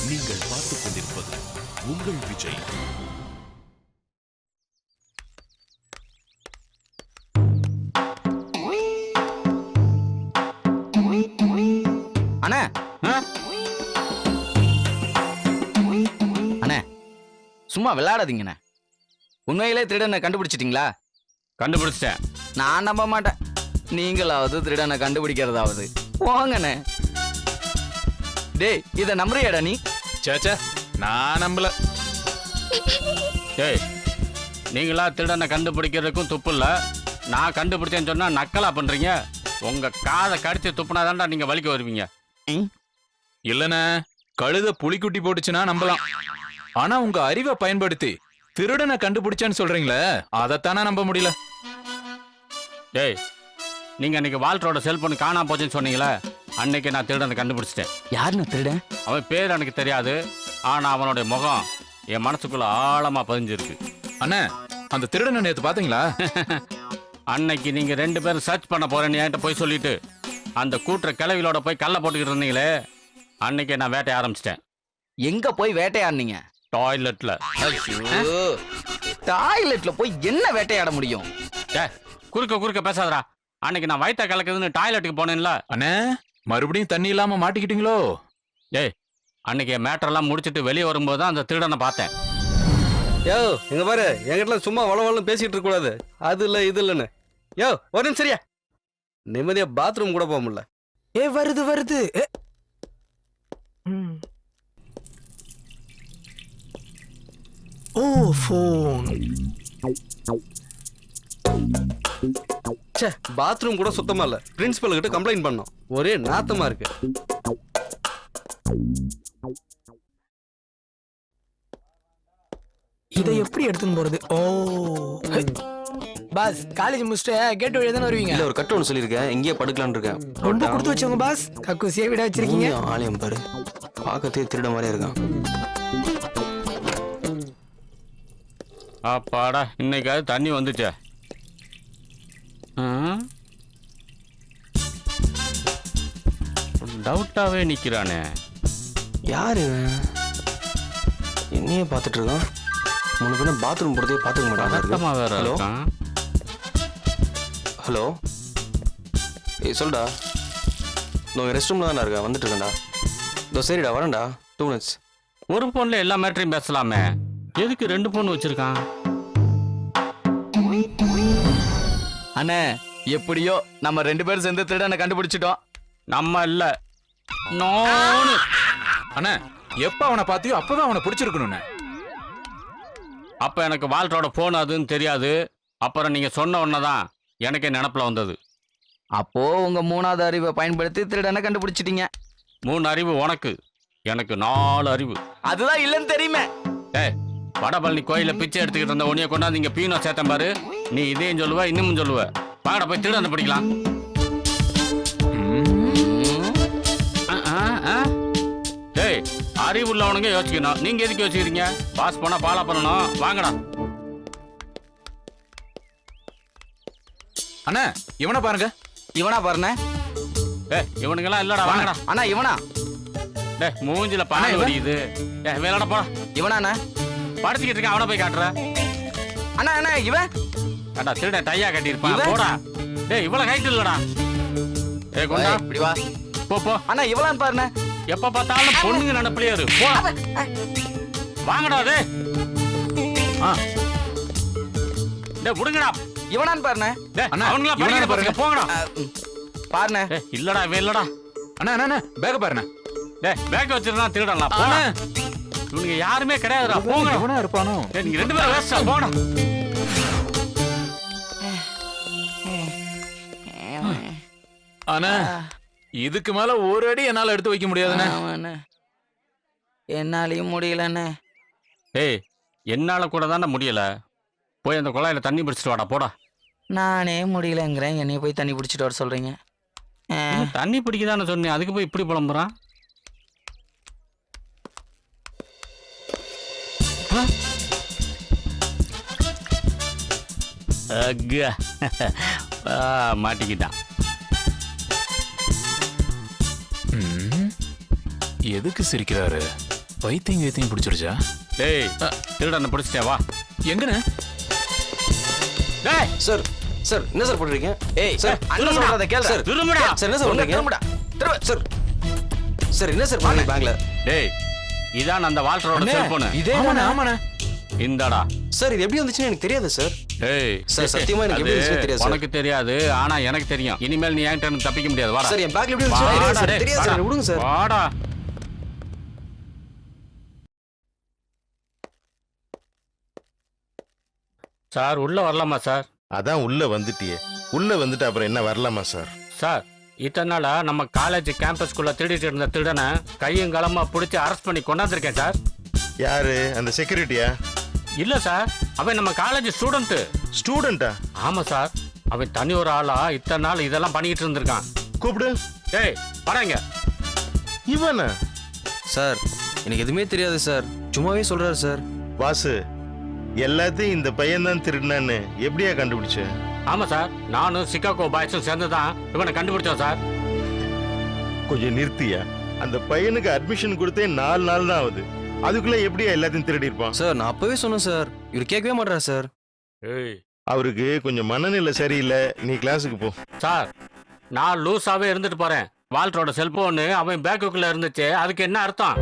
நீங்கள் பார்த்துக் கொண்டிருப்பது உங்கள் விஜய். அண்ணே அண்ணே சும்மா விளையாடாதீங்கண்ணே. உண்மையிலே திருடனை கண்டுபிடிச்சிட்டீங்களா? கண்டுபிடிச்சிட்டேன். நான் நம்ப மாட்டேன். நீங்களாவது திருடனை கண்டுபிடிக்கிறதாவது போங்கண்ணே. டேய் இதை நம்புறியாடா நீ? சேச்சா நான் நம்பல. டேய் நீங்களா திருடனை கண்டுபிடிக்கிறதுக்கும் துப்பு இல்லை. நான் கண்டுபிடிச்சேன்னு சொன்னா நக்கலா பண்றீங்க. உங்க காதை கடிச்சு துப்புனாதான்டா நீங்க வலிக்க வருவீங்க. இல்லண்ணே, கழுத புலிக்குட்டி போட்டுச்சுன்னா நம்பலாம். ஆனா உங்க அறிவை பயன்படுத்தி திருடனை கண்டுபிடிச்சேன்னு சொல்றீங்களே, அதைத்தானே நம்ப முடியல. டேய் நீங்க அன்னைக்கு வால்டரோட செல்போன் காணாம போச்சுன்னு சொன்னீங்களே, அன்னைக்கு நான் திருடனை கண்டுபிடிச்சிட்டேன். யாருன்னு திருடன்? அவன் பேர் எனக்கு தெரியாது. ஆனா அவனுடைய முகம் என் மனசுக்குள்ள ஆழமா பதிஞ்சிருக்கு. அண்ணே, அந்த திருடனை நேத்து பாத்தீங்களா? அன்னைக்கு நீங்க 2 பேரும் சர்ச் பண்ண போறேன்னு என்கிட்ட போய் சொல்லிட்டு அந்த கூட்டுற கிளவிலோட போய் கல்ல போட்டுக்கிட்டு இருந்தீங்களே, அன்னைக்கு நான் வேட்டைய ஆரம்பிச்சிட்டேன். எங்க போய் வேட்டையாடுனீங்க? டாய்லெட்ல. டாய்லெட்ல போய் என்ன வேட்டையாட முடியும்? குறுக்க பேசாதடா. அன்னைக்கு நான் வயிற்ற கலக்குதுன்னு டாய்லெட்டுக்கு போனேன்ல. அண்ணே, மறுபடியும் தண்ணி இல்லாம மாட்டிக்கிட்டீங்களோ? டேய் அன்னைக்கு என் மேட்டரெல்லாம் முடிச்சுட்டு வெளியே வரும்போது தான் அந்த திருடனை பார்த்தேன். யோ இங்க பாரு, என்கிட்ட சும்மா வளவளன்னு பேசிட்டு இருக்க கூடாது. அது இல்ல இது இல்லன்னு. யோ ஒரு நிமிஷம் சரியா, நிம்மதியா பாத்ரூம் கூட போக முடியல. வருது ஓ போன். ச்சே, பாத்ரூம் கூட சுத்தமா இல்ல. பிரின்சிபல் கிட்ட கம்ப்ளைண்ட் பண்ணோம். ஒரே நாத்தமா இருக்கு. இதை எப்படி எடுத்துன்னு போறது? ஓ பாஸ், காலேஜ் முடிச்சுட்டு கேட் வழியா தானே வருவீங்க? இல்ல, ஒரு கட்டு ஒன்று சொல்லியிருக்கேன், இங்கேயே படுக்கலான்னு இருக்கேன். ரொம்ப கொடுத்து வச்சவங்க பாஸ். கக்கூசியா விட வச்சிருக்கீங்க. ஆலயம் பாரு, பார்க்கத்தே திருட மாதிரியே இருக்கான். அப்பாடா, இன்னைக்காவது தண்ணி வந்துச்சே. டவுட்டாவே நிக்கிறானே. யாரு என்னையே பார்த்துட்டு இருக்கான்? முன்ன பின்ன பாத்ரூம் போறதே பார்த்துக்க மாட்டாங்க. வேற ஹலோ ஹலோ, ஏய் சொல்டா. நான் ரெஸ்ட் ரூம்ல தானே இருக்கேன், வந்துட்டு இருக்கேன்டா. இதோ சரிடா, வரேன்டா. 2 minutes. ஒரு போன்ல எல்லா மேட்டரையும் பேசலாமே, எதுக்கு 2 போன் வச்சிருக்கான்? அண்ணே எப்படியோ நம்ம 2 பேரும் சேர்ந்து திருடனை கண்டுபிடிச்சிட்டோம். நம்ம இல்ல நானு. அண்ணே, எப்ப அவனை பாத்தியோ அப்பதான் அவனை பிடிச்சிருக்கணும்னு. அப்ப எனக்கு வால்டரோட போன் அதுன்னு தெரியாது. அப்புறம் நீங்க சொன்ன உடனேதான் எனக்கே நினப்புல வந்தது. அப்போ உங்க 3வது அறிவை பயன்படுத்தி திருடனை கண்டுபிடிச்சிட்டீங்க. 3 அறிவு உனக்கு, எனக்கு 4 அறிவு. அதுதான் இல்லைன்னு தெரியுமே. ஏய், வடபழனி கோயில பிச்சை எடுத்துக்கிட்டு இருந்த உன்னைய கொண்டாந்து இங்க பீனோ சேர்த்தேன் பாரு. நீ இதையும் சொல்லுவ இன்னமும் சொல்லுவ. வாங்கடா போய் திருடனை பிடிக்கலாம். டேய், அறிவு உள்ளவனுங்க யோசிக்கணும். நீங்க எதுக்கு யோசிக்கிறீங்க? பாஸ் போனா பாலா பண்ணணும். வாங்கடா. அண்ணா, இவனை பாருங்க. இவனா பாருண்ணே? ஏய், இவனுங்கெல்லாம் இல்லடா, வாங்கடா. அண்ணா இவனா? டேய், மூஞ்சில பால் வடியுது. ஏய், வேலடா போடா. இவனாண்ணே? படுத்துக்கிட்டு இருக்க, அவனை போய் காட்டுற. அண்ணா அண்ணா இவன்? அடா திருடன் டையா கட்டியிருப்பான். போடா. டேய், இவ்வளவு ஹைட் இல்லடா. ஏய் கொண்டா, இப்படி வா. போ. அண்ணா இவளான்னு பாருண்ணே. எப்ப பார்த்தாலும் பொண்ணுங்க நினைப்பிலே இரு. போடா. வாங்கடா. டேய் டேய் விடுங்கடா. இவனான்னு பாருண்ணே. டேய் அண்ணா, அவனுங்களா இவனை பாருங்க. போங்கடா. பாருண்ணே. டேய் இல்லடா, இவன் இல்லடா. அண்ணா பேக பாருண்ணே. டேய் பேக் வச்சிருந்தா திருடலாம். போடா. இவனுங்க யாருமே கிடையாதுடா. போங்கடா. எவனா இருப்பானோ? டேய் நீங்க 2 பேரும் வேஸ்டா. போடா. அண்ணா, இதுக்கு மேல ஒரு அடி என்னால எடுத்து வைக்க முடியாதுண்ணே. என்னாலையும் முடியலண்ணே. டேய் என்னால கூட தானே முடியல. போய் அந்த குழாயில தண்ணி பிடிச்சிட்டு வாடா. போடா. நானே முடியலங்கிறேன், என்னைய போய் தண்ணி பிடிச்சிட்டு வர சொல்றீங்க. தண்ணி பிடிக்கதானே சொன்னேன், அதுக்கு போய் இப்படி புலம்புறான். மாட்டிக்கிட்டான். எதுக்கு சிரிக்கிறாரு? பைத்தியம் பிடிச்சிருச்சா? டேய் திருடனை பிடிச்சிட்டேன் வா. எங்கண்ணே? டேய் சார் சார் என்ன சார் பண்றீங்க? ஏய் சார் அண்ணன் சொல்றத கேளு. சார் திரும்புடா. சார் என்ன சார் பண்றீங்க? திரும்புடா. சார் சார் என்ன சார் பண்ணீங்க பேங்க்ல? டேய் இதான் அந்த வால்டரோட அண்ணே, செல்போனு. ஆமாண்ணே, ஆமாண்ணே. இந்தாடா. சார் இது எப்படி வந்துச்சுன்னு எனக்கு தெரியாது சார். டேய் சார், சத்தியமா எனக்கு எப்படி அது விஷயம் தெரியாது சார். உனக்கு தெரியாது ஆனா எனக்கு தெரியும். இனிமேல் நீ என்கிட்ட இருந்து தப்பிக்க முடியாது. வாடா. சார் என் பேங்க்ல எப்படி வாடா, வந்துச்சு சார் டேய், தெரியாது சார் வாடா. விடுங்க சார். வாடா. சார் உள்ள வரலாமா சார்? அதான் உள்ள வந்துட்டியே. உள்ள வந்துட்டு அப்புறம் என்ன வரலாமா சார்? சார் இத்தனை நாளா நம்ம காலேஜ் கேம்பஸ்குள்ள திருடிட்டு இருந்த திருடனை கையும் களமா பிடிச்சி அரெஸ்ட் பண்ணி கொண்டாந்துருக்கேன் சார். யாரு அந்த செக்யூரிட்டியா? இல்ல சார், அவன் நம்ம காலேஜ் ஸ்டூடெண்ட். ஸ்டூடெண்டா? ஆமா சார், அவன் தனி ஒரு ஆளா இத்தனை நாள் இதெல்லாம் பண்ணிக்கிட்டு இருந்திருக்கான். கூப்பிடு. டேய் வராங்க. இவனா? சார் எனக்கு எதுவுமே தெரியாது சார், சும்மாவே சொல்றாரு சார். வாசு, எல்லாத்தையும் இந்த பையன் தான் திருடினான்னு எப்படியா கண்டுபிடிச்ச? ஆமா சார், நானும் சிகாகோ பாய்ஸும் சேர்ந்து தான் இவனை கண்டுபிடிச்சோம் சார். கொஞ்சம் நிறுத்தியா? அந்த பையனுக்கு அட்மிஷன் கொடுத்தே 4 நாள் தான் ஆகுது. அதுக்குள்ள எப்படியா எல்லாத்தையும் திருடி இருப்பான்? சார் நான் அப்பவே சொன்னேன் சார், இவர் கேட்கவே மாட்டாரா சார். ஏய் அவருக்கு கொஞ்சம் மனநிலை சரியில்லை. நீ கிளாஸுக்கு போ. சார் நான் லூஸாவே இருந்துட்டு போறேன். வால்டரோட செல்போனு அவன் பேக்குக்குள்ள இருந்துச்சு, அதுக்கு என்ன அர்த்தம்?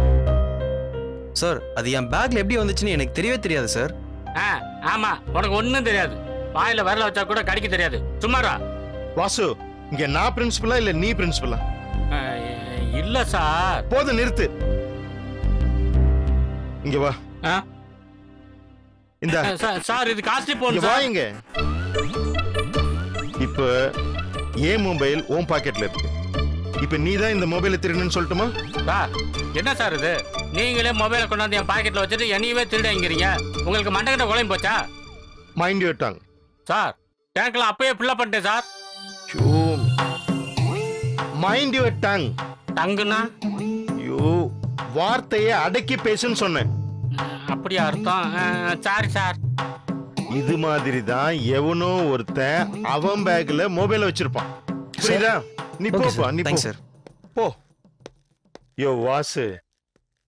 சார் அது என் பேக்ல எப்படி வந்துச்சுன்னு எனக்கு தெரியவே தெரியாது சார். ஆமா, உனக்கு ஒண்ணும் தெரியாது. வாயில விரல வச்சா கூட கடிக்க தெரியாது. சும்மாரா. வாசு, இங்க நான் பிரின்சிபலா இல்ல நீ பிரின்சிபலா? இல்ல சார். போதும், நிறுத்து. இங்க வா. இந்த சார் இது காஸ்ட்லி இங்க போன் வா. சார். இங்க இப்ப ஏன் மொபைல் உன் பாக்கெட்ல இருக்கு. இப்ப நீ தான் இந்த மொபைலை திருடுன்னு சொல்லட்டுமா? சார் என்ன சார் இது? நீங்களே மொபைலை கொண்டாந்து என் பாக்கெட்ல வச்சுட்டு என்னையவே திருடங்கிறீங்க. உங்களுக்கு மண்டகிட்ட குழம்பு போச்சா? Mind your tongue. சார் டேங்க்லாம் அப்பயே ஃபில்லப் பண்ணிட்டேன் சார். Mind your tongue. டங்குனா? ஐயோ, வார்த்தையை அடக்கி பேசுன்னு சொன்னேன். அப்படியா அர்த்தம்? Sorry sir. இது மாதிரி தான் எவனோ ஒருத்தன் அவன் பேக்ல மொபைலை வச்சிருப்பான். புரியுதா? நீ போப்பா, நீ போ. Thanks sir. போ. யோ வாசு,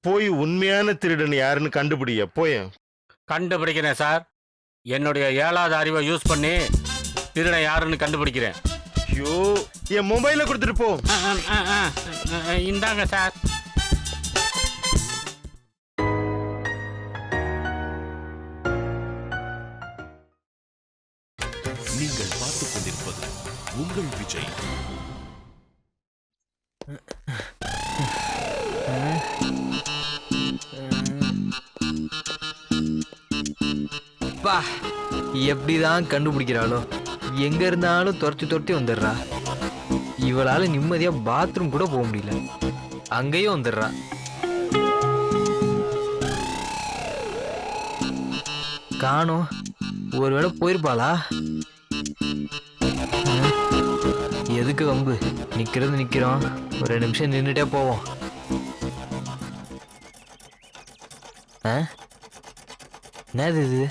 போய் உண்மையான திருடன் யாருன்னு கண்டுபிடிய. போய கண்டுபிடிக்கிறேன் சார். என்னுடைய 7வது அறிவை யூஸ் பண்ணி திருடன் யாருன்னு கண்டுபிடிக்கிறேன். ஐயோ, என் மொபைலை கொடுத்துட்டு போ. இந்தாங்க சார். நீங்கள் பார்த்துக் கொண்டிருப்பது உங்கள் விஜய். பா, எப்படிதான் கண்டுபிடிக்கிறாளோ? எங்க இருந்தாலும் துரத்தி வந்துடுறா. இவளால நிம்மதியா பாத்ரூம் கூட போக முடியல, அங்கேயும் வந்துடுறா. காணோம். ஒருவேளை போயிருப்பாளா? எதுக்கு வம்பு? நிக்கிறது நிக்கிறோம், ஒரு 2 நிமிஷம் நின்றுட்டே போவோம். என்னது இது?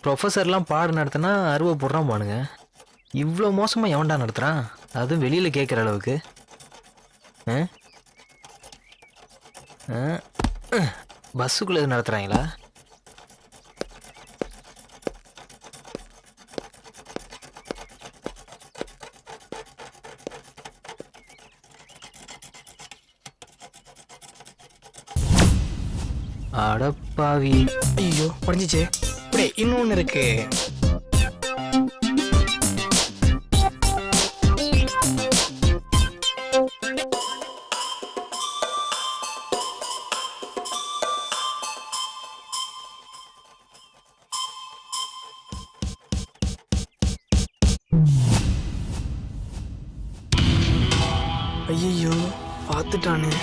ப்ரொஃபஸர்லாம் பாடம் நடத்தினா அருவா போடுறான் பானுங்க. இவ்வளோ மோசமாக எவன்டா நடத்துகிறான்? அதுவும் வெளியில் கேட்குற அளவுக்கு. பஸ்ஸுக்குள்ளே எது நடத்துகிறாங்களா? அடப்பாவி. ஐயோ உடஞ்சிச்சு. அப்படியே இன்னொன்று இருக்கு. ஐயோ பார்த்துட்டானே.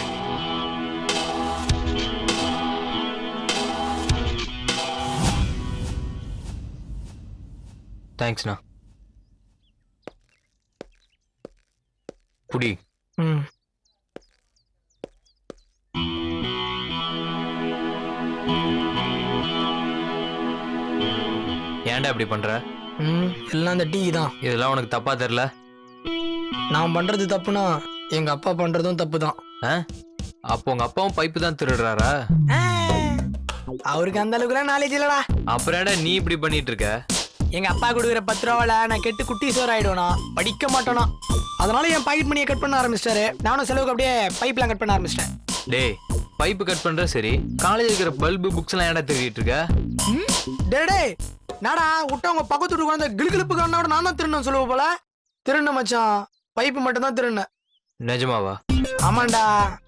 தேங்க்ஸ்ண்ணா. புடி. ம் ஏன்டா இப்படி பண்ற? எல்லாம் அந்த டீ தான். இதெல்லாம் உனக்கு தப்பா தெரியல? நான் பண்றது தப்புனா எங்க அப்பா பண்றதும் தப்பு தான். அப்போ உங்க அப்பாவும் பைப்பு தான் திருடுறாரா? ஆ, அவருக்கு அந்த அளவுக்குலாம் நாலேஜ் இல்லடா. அப்புறம் ஏன்டா நீ இப்படி பண்ணிட்டு இருக்க? எங்க அப்பா கொடுக்குற 10 ரூபாவில நான் கெட்டு குட்டி சோறு ஆயிடுவேனா, படிக்க மாட்டேனா. அதனால என் பாக்கெட் மணியை கட் பண்ண ஆரம்பிச்சிட்டாரு. நானும் செலவுக்கு அப்படியே பைப்லாம் கட் பண்ண ஆரம்பிச்சிட்டேன். டேய், பைப்பு கட் பண்ற சரி, காலேஜ் இருக்கிற பல்பு புக்ஸ் எல்லாம் ஏன்டா திருடிட்டு இருக்க? டேய் நாடா விட்டவங்க பக்கத்து வீட்டுக்கு வந்து கிளுகிளுப்பு காரணோட நான் தான் திருடணும் சொல்லுவ போல. திருண்ண மச்சான், பைப்பு மட்டும் தான் திருண்ண. நிஜமாவா? ஆமாண்டா,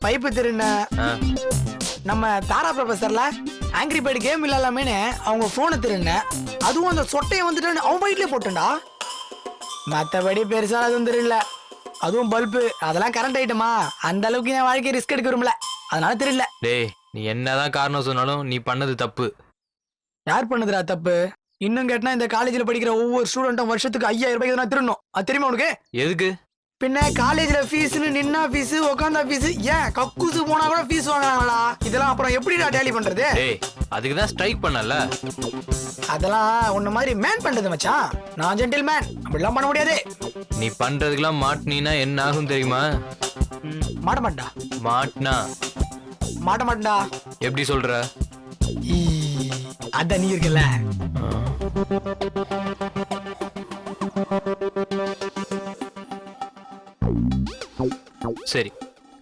பைப்பு திருண்ண. ஆ. நம்ம தாரா ப்ரொஃபஸர்ல ஆங்கிரி பேர்டு கேம் இல்லாமேனு அவங்க போனை திருண்ண. அதுவும் அந்த சொட்டையை வந்துட்டு அவன் வயிற்றுல போட்டுண்டா. மற்றபடி பெருசா அதுவும் தெரியல. அதுவும் பல்பு அதெல்லாம் கரண்ட் ஐட்டமா, அந்த அளவுக்கு என் வாழ்க்கை ரிஸ்க் எடுக்க விரும்பல, அதனால தெரியல. டேய், நீ என்னதான் காரணம் சொன்னாலும் நீ பண்ணது தப்பு. யார் பண்ணுதுடா தப்பு? இன்னும் கேட்டா இந்த காலேஜ்ல படிக்கிற ஒவ்வொரு ஸ்டூடெண்ட்டும் வருஷத்துக்கு 5000 ரூபாய்க்கு நான் திருடணும். அது தெரியுமா உனக்கு? எதுக்கு? பின்ன காலேஜ்ல ஃபீஸ்னு நின்னா ஃபீஸ், உட்காந்தா ஃபீஸ், ஏன் கக்கூசு போனா கூட ஃபீஸ் வாங்குறாங்களா? இதெல்லாம் அப்புறம் எப்படிடா டேலி பண்றது? டேய், அதுக்கு தான் ஸ்ட்ரைக் பண்ணல. அதெல்லாம் உன்ன மாதிரி மேன் பண்றது மச்சான். நான் ஜென்டில் மேன், அப்படிலாம் பண்ண முடியாது. நீ பண்றதுக்கெல்லாம் மாட்டினா என்ன ஆகும் தெரியுமா? மாட்ட மாட்டா. மாட்டினா மாட்ட மாட்டா. எப்படி சொல்ற? அதான் நீ இருக்கல. சரி,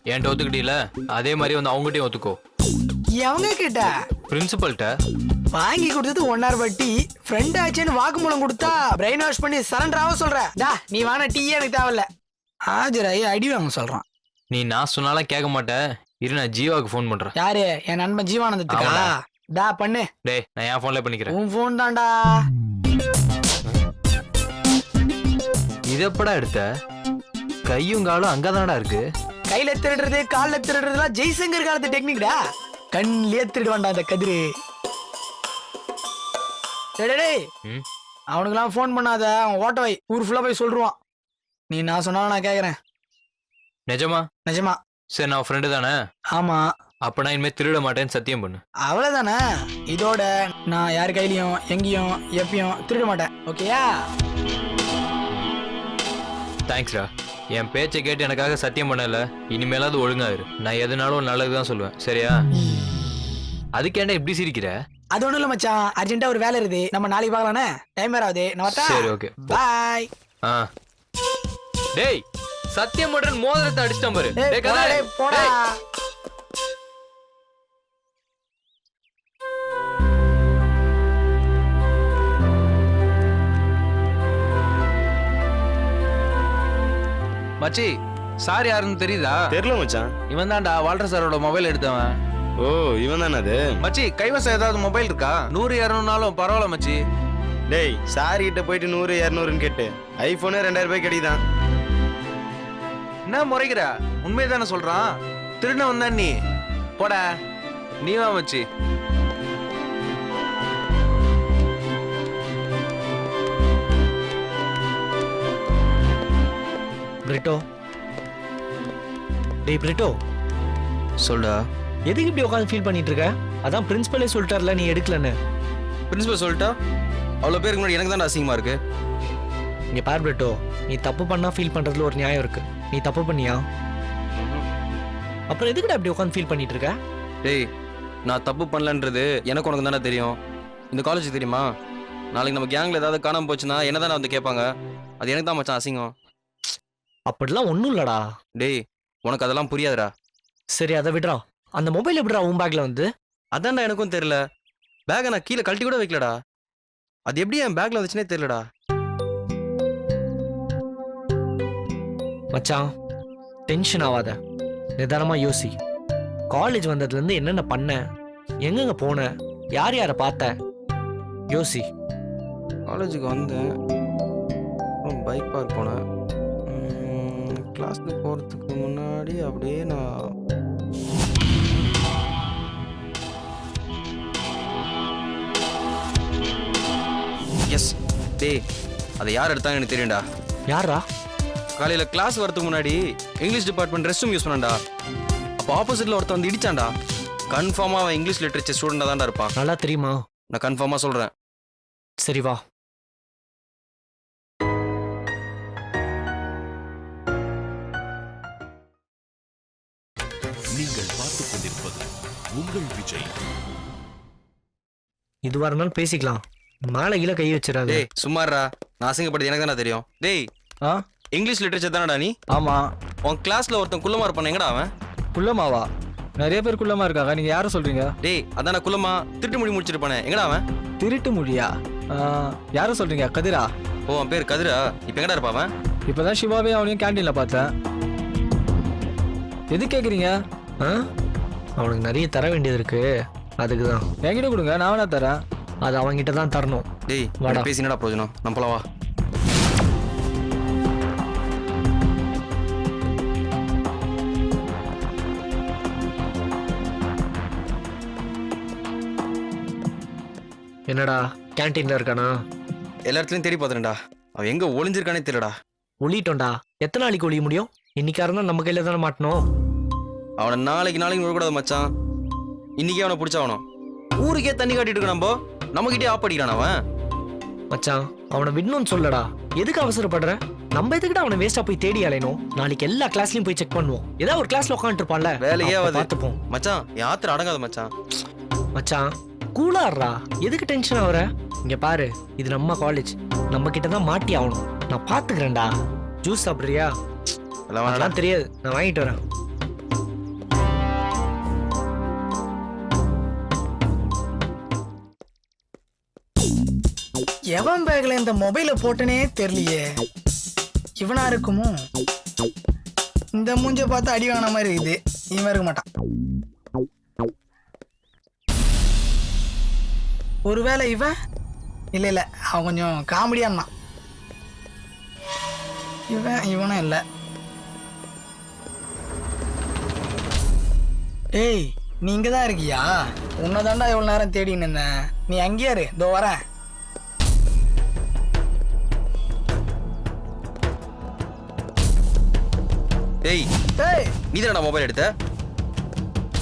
என்கிட்ட ஒத்துக்கிட்டீல, அதே மாதிரி வந்து அவங்ககிட்டயும் ஒத்துக்கோ. எவங்க கிட்ட? பிரின்சிபல்கிட்ட. வாங்கி கொடுத்தது 1 hour வட்டி, ஃப்ரெண்ட் ஆச்சுன்னு வாக்குமூலம் கொடுத்தா பிரெயின் வாஷ் பண்ணி சரண்டர் ஆக சொல்ற. டா, நீ வாங்கின டீயே எனக்கு தேவையில்ல. ஆஜராயி அடி வாங்க சொல்றான். நீ நான் சொன்னாலும் கேட்க மாட்டேன். இரு, நான் ஜீவாவுக்கு ஃபோன் பண்றேன். யாரு? என் நண்பன் ஜீவானந்தத்துக்கா? ஆமாடா. டா பண்ணு. டேய், நான் என் போன்ல பண்ணிக்கிறேன். உன் போன் தான்டா. இதப்படா எடுத்த? கையும் காலும் அங்கதானடா இருக்கு. கையில திருடுறது கால்ல திருடுறதுலாம் ஜெய்சங்கர் காலத்து டெக்னிக்டா. கண்ணிலே திருடுவான்டா அந்த கதிரு. டேய், ம். அவனுக்கெல்லாம் ஃபோன் பண்ணாத, அவன் ஓட்ட வை, ஊர் ஃபுல்லா போய் சொல்றான். நீ நான் சொன்னாலும் நான் கேக்குறேன். நிஜமா? நிஜமா. சரி, நான் ஃப்ரெண்டு தானே? ஆமா. அப்ப நான் இனிமேல் திருட மாட்டேன்னு சத்தியம் பண்ணு. அவ்வளவுதானே. இதோட நான் யார் கையிலயும் எங்கேயும் எப்பயும் திருட மாட்டேன். ஓகேயா? தேங்க்ஸ்டா. என் பேச்சை கேட்டு எனக்காக சத்தியம் பண்ணல. இனிமேலாவது ஒழுங்கா இரு. நான் எதுனாலும் நல்லதுதான் சொல்லுவேன், சரியா? அதுக்கேண்டா இப்படி சிரிக்கிற? அது ஒண்ணும் இல்ல மச்சான், அர்ஜென்ட்டா ஒரு வேலை இருக்குது, நம்ம நாளைக்கு பார்க்கலானே. டைம் வேற ஆகுது, நான் வரட்டா? சரி, ஓகே. பாய். ஆ. டேய், சத்தியம் பண்றேன், மோதிரத்தை அடிச்சிட்டான் பாரு. டேய், டேய், போடா, கதா. டேய், போடா. டேய். மச்சி, சார் யாருன்னு தெரியுதா? தெரியல மச்சான். இவன் தான்டா வால்டர் சாரோட மொபைல் எடுத்தவன். ஓ, இவன் தானே அது? மச்சி, கைவசம் ஏதாவது மொபைல் இருக்கா? 100 200னாலும் பரவாயில்ல மச்சி. டேய், சார் கிட்ட போயிட்டு 100 200ன்னு கேட்டு ஐபோனே 2000 ரூபாய் கிடைக்குதான். என்ன முறைகிற? உண்மைதானே சொல்றான். திருட வந்தான் நீ. போட நீ வா மச்சி. பிரிட்டோ, டேய் பிரிட்டோ, சொல்டா. எதுக்கு இப்படி உட்காந்து ஃபீல் பண்ணிட்டு இருக்க? அதான் பிரின்சிபலே சொல்லிட்டார்ல நீ எடுக்கலன்னு. பிரின்சிபல் சொல்லிட்டா? அவ்வளோ பேருக்கு முன்னாடி எனக்கு தான் அசிங்கமா இருக்கு. இங்க பார் பிரிட்டோ, நீ தப்பு பண்ணா ஃபீல் பண்றதுல ஒரு நியாயம் இருக்கு. நீ தப்பு பண்ணியா? அப்புறம் எதுக்குடா இப்படி உட்காந்து ஃபீல் பண்ணிட்டு இருக்க? டேய், நான் தப்பு பண்ணலன்றது எனக்கு உனக்கு தானே தெரியும். இந்த காலேஜ் தெரியுமா? நாளைக்கு நம்ம கேங்ல ஏதாவது காணாம போச்சுன்னா என்ன தானே வந்து கேட்பாங்க. அது எனக்கு தான் மச்சான் அசிங்கம். அப்படிலாம் ஒன்றும் இல்லடா. டேய், உனக்கு அதெல்லாம் புரியாதுடா. சரி, அதை விடுறா. அந்த மொபைல் எப்படிடா உன் பேக்ல வந்து? அதான்டா எனக்கும் தெரியல. பேக்கை நான் கீழே கழட்டி கூட வைக்கலடா. அது எப்படி என் பேக்ல வந்துச்சுனே தெரியலடா. மச்சான், டென்ஷன் ஆகாத, நிதானமா யோசி. காலேஜ் வந்ததுல இருந்து என்னென்ன பண்ண, எங்கெங்க போன, யார் யாரை பார்த்த, யோசி. காலேஜுக்கு வந்தேன், அப்புறம் பைக் பார்க் போனேன். கிளாஸ்க்கு போகிறதுக்கு முன்னாடி அப்படியே நான் எஸ். டேய், அதை யார் எடுத்தாங்க எனக்கு தெரியும்டா. யாரா? காலையில் கிளாஸ் வரதுக்கு முன்னாடி English department rest room use பண்ணான்டா. அப்போ ஆப்போசிட்டில் ஒருத்தன் வந்து இடிச்சான்டா. கன்ஃபார்மாக அவன் இங்கிலீஷ் லிட்ரேச்சர் ஸ்டூடெண்டாக தான்டா இருப்பான். நல்லா தெரியுமா? நான் கன்ஃபார்மாக சொல்கிறேன். சரி வா. நீ நீங்கள் பார்த்துக் கொண்டிருப்பது உங்கள் விஜய். இதுவா இருந்தாலும் பேசிக்கலாம். மேலே கீழே கை வச்சிடாது. டேய் சும்மாறா, நான் அசிங்கப்படுது எனக்கு தானே தெரியும். டேய் இங்கிலீஷ் லிட்டரேச்சர் தானடா நீ? ஆமா. உன் கிளாஸ்ல ஒருத்தன் குள்ளமா இருப்பான், எங்கடா அவன்? குள்ளமாவா? நிறைய பேர் குள்ளமா இருக்காங்க. நீங்க யாரை சொல்றீங்க? டேய் அதான குள்ளமா திருட்டு முடி முடிச்சிருப்பானே, எங்கடா அவன்? திருட்டு மொழியா? யாரை சொல்றீங்க? கதிரா? ஓ அவன் பேர் கதிரா. இப்ப எங்கடா இருப்பான் அவன்? இப்பதான் சிவாவே அவனையும் கேண்டீன்ல பார்த்தேன். எது கேக்குறீங்க? அவனுக்கு நிறைய தர வேண்டியது இருக்கு, அதுக்கு தான். என்கிட்ட கொடுங்க, நான் வேணா தரேன். அது அவன்கிட்ட தான் தரணும். டேய் வாடா. பேசி என்னடா பிரயோஜனம்? நம்ம போலாம் வா. என்னடா கேன்டீன்ல இருக்கானா? எல்லா இடத்துலயும் தேடி பார்த்துடா, அவன் எங்க ஒளிஞ்சிருக்கானே தெரியலடா. ஒளிட்டோண்டா. எத்தனை நாளைக்கு ஒளிய முடியும்? இன்னைக்கா இருந்தா நம்ம கையில தானே மாட்டணும். அவனை நாளைக்கு விடக்கூடாது மச்சான். இன்னைக்கே அவனை பிடிச்சாகணும். ஊருக்கே தண்ணி காட்டிட்டு இருக்க நம்மகிட்டே ஆப் அடிக்கிறான் அவன். மச்சான் அவனை விடணும்னு சொல்லடா. எதுக்கு அவசரப்படுற? நம்ம எதுக்கிட்ட அவனை வேஸ்டா போய் தேடி அலையணும்? நாளைக்கு எல்லா கிளாஸ்லயும் போய் செக் பண்ணுவோம். ஏதாவது ஒரு கிளாஸ்ல உட்காந்துட்டு இருப்பான்ல, வேலையே பார்த்துப்போம். மச்சான் யாத்திரை அடங்காத மச்சான். மச்சான் கூலாடுறா, எதுக்கு டென்ஷன் ஆகுற? இங்க பாரு, இது நம்ம காலேஜ், நம்ம கிட்ட தான் மாட்டி ஆகணும். நான் பாத்துக்கிறேன்டா. ஜூஸ் சாப்பிடுறியா? அதெல்லாம் தெரியாது, நான் வாங்கிட்டு வரேன். எவன் பேக்ல இந்த மொபைல போட்டனே தெரியலையே. இவனா இருக்குமோ? இந்த மூஞ்ச பார்த்து அடி வாங்கின மாதிரி இருக்குது. இவன் இருக்க மாட்டான். ஒருவேளை இவன் இல்ல இல்ல, அவன் கொஞ்சம் காமெடியான். இவனும் இல்ல. ஏய் நீ இங்கதான் இருக்கியா? உன்னதாண்டா எவ்வளவு நேரம் தேடின்னு இருந்தேன். நீ அங்கேயா இரு, இதோ வரேன். டேய் ஏய் நீதானடா மொபைல் எடுத்த?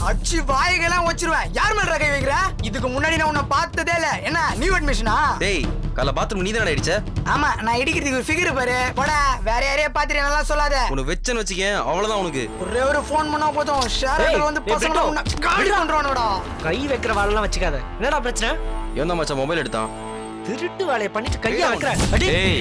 அச்சு வாய்கெல்லாம் வச்சிருவேன். யார் மேல கை வைக்கிற? இதுக்கு முன்னாடி நான் உன்னை பார்த்ததே இல்ல. என்ன நியூ அட்மிஷனா? டேய் காலைல பாத்ரூம் நீதானடா அடிச்ச? ஆமா, நான் இடிக்கிறதுக்கு ஒரு ஃபிகர் பாரு. போடா, வேற யாரையா பாத்துட்டு நல்லா சொல்லாத. உனக்கு வெச்சன்னு வச்சுக்கேன், அவ்வளவுதான் உனக்கு. ஒரே ஒரு ஃபோன் பண்ணா போதும், ஷேர் வந்து பசங்க உன்னை காலி பண்றானோடா. கை வைக்கிற வேலைலாம் வச்சுக்காத. என்னடா பிரச்சனை? எவன்தான் மச்சான் மொபைல் எடுத்தான்? திருட்டு வேலையை பண்ணிட்டு கையா வைக்கிற. டேய்